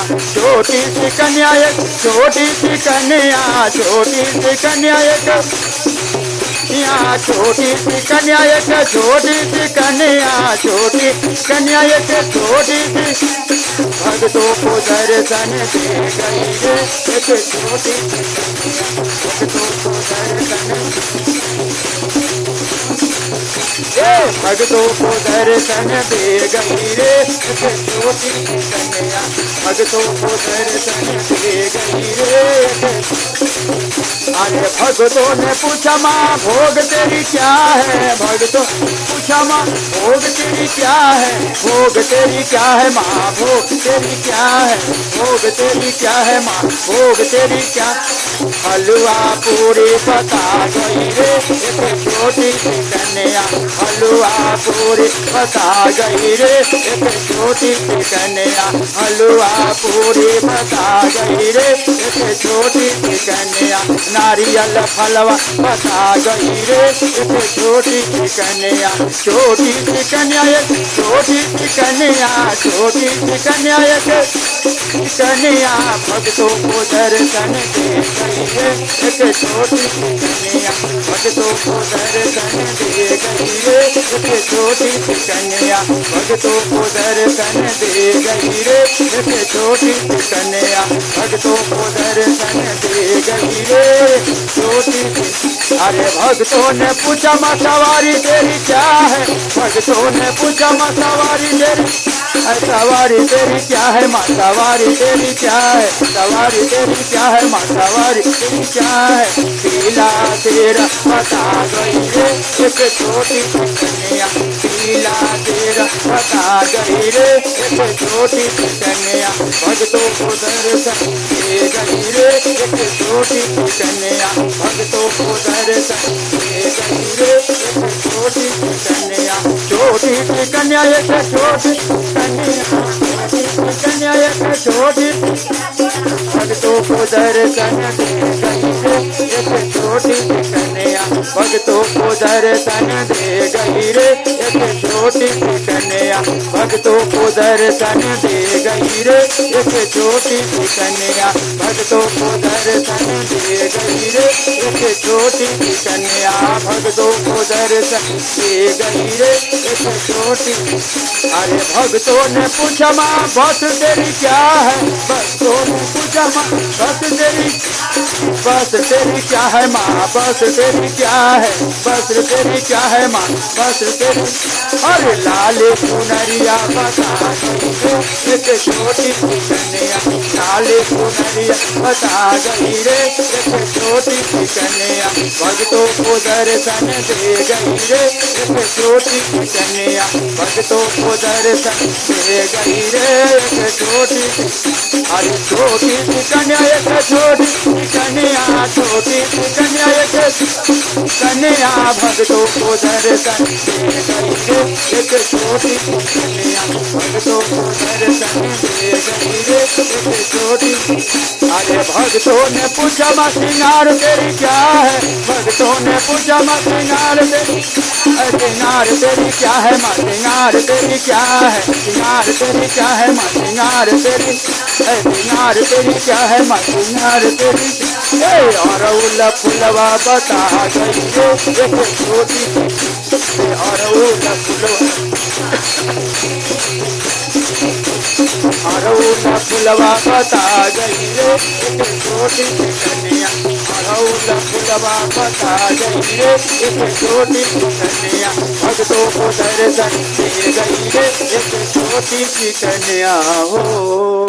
छोटी सी कन्या एक, छोटी सी कन्या, छोटी सी कन्या एक, यहाँ छोटी सी कन्या एक, छोटी सी कन्या, छोटी कन्या एक, छोटी सी भक्तों को दर्शन दे गई रे, एक छोटी भक्तों को दर्शन, भक्तों को दर्शन दे गई रे, एक छोटी कन्या भक्तों को दर्शन दे गई रे। अरे भक्तों ने पूछा माँ भोग तेरी क्या है, भक्तों पूछा माँ भोग तेरी क्या है, भोग तेरी क्या है माँ, भोग तेरी क्या है, भोग तेरी क्या है माँ, भोग तेरी क्या, हलवा पूरी बता गई रे, एक छोटी सी कन्या हलवा पूरी बता गई रे, एक छोटी सी कन्या हलवा पूरी बता गई रे, एक छोटी सी कन्या नारियल फलवा बता गई रे, एक छोटी सी कन्या, छोटी सी कन्या एक, छोटी सी कन्या, छोटी सी कन्या एक कन्या भक्तों को दर्शन दे गई रे, एक छोटी सी कन्या भक्तों को दर्शन दे गई रे, एक छोटी सी कन्या भक्तों को दर्शन दे गई रे, एक छोटी सी कन्या भक्तों को दर्शन दे गई रे, छोटी सी। अरे भक्तों ने पूछा माँ सवारी तेरी क्या है, भक्तों ने पूछा माँ सवारी तेरी, सवारी तेरी क्या है माँ, सवारी तेरी क्या है, सवारी तेरी क्या है माँ, सवारी तेरी क्या है, पीला तेरा बता गई रे, एक छोटी सी कन्या पीला तेरा बता गई रे, एक छोटी सी कन्या भक्तों को दर्शन दे गई रे, एक छोटी सी कन्या भक्तों को दर्शन दे गई रे, एक छोटी सी कन्या, छोटी सी कन्या एक छोटी कन्या, कन्या एक छोटी भक्तों को दर्शन दे गई रे, एक छोटी सी कन्या भक्तों को दर्शन दे गई रे, एक छोटी सी कन्या भक्तों को दर्शन दे गई रे, एक छोटी सी कन्या भक्तों को दर्शन दे गई रे, एक छोटी सी कन्या भक्तों को दर्शन दे गई रे, एक छोटी। अरे भक्तों ने पूछा माँ बस तेरी क्या है, भक्तों ने पूछा माँ बस तेरी, बस तेरी क्या है माँ, बस तेरी क्या है, बस तेरी क्या है माँ, बस तेरी, अरे लाल सुनरिया बता गई रे, एक छोटी सी कन्या लाल सुनरिया बता गई रे, एक छोटी सी कन्या भक्तों को दर्शन दे गई रे, एक छोटी सी कन्या भक्तों को दर्शन दे गई रे, एक छोटी सी। अरे छोटी सी कन्या एक छोटी सी कन्या, छोटी सी कन्या एक कन्या भक्तों को दर्शन दे गई रे, एक छोटी सी कन्या भक्तों को दर्शन दे गई रे, एक छोटी। अरे भक्तों ने पूछा माँ श्रृंगार तेरी क्या है, भक्तों ने पूछा माँ श्रृंगार तेरी, श्रृंगार तेरी क्या है माँ, श्रृंगार तेरी क्या है, श्रृंगार तेरी क्या है माँ, श्रृंगार तेरी, श्रृंगार तेरी क्या है माँ, श्रृंगार तेरी, अरउल फुलवा बता गई रे, एक छोटी सी अरउल फुलवा बता गई रे, एक छोटी सी कन्या अरउल फुलवा बता गई रे, एक छोटी सी कन्या भक्तों को दर्शन दे गई रे, एक छोटी सी कन्या हो।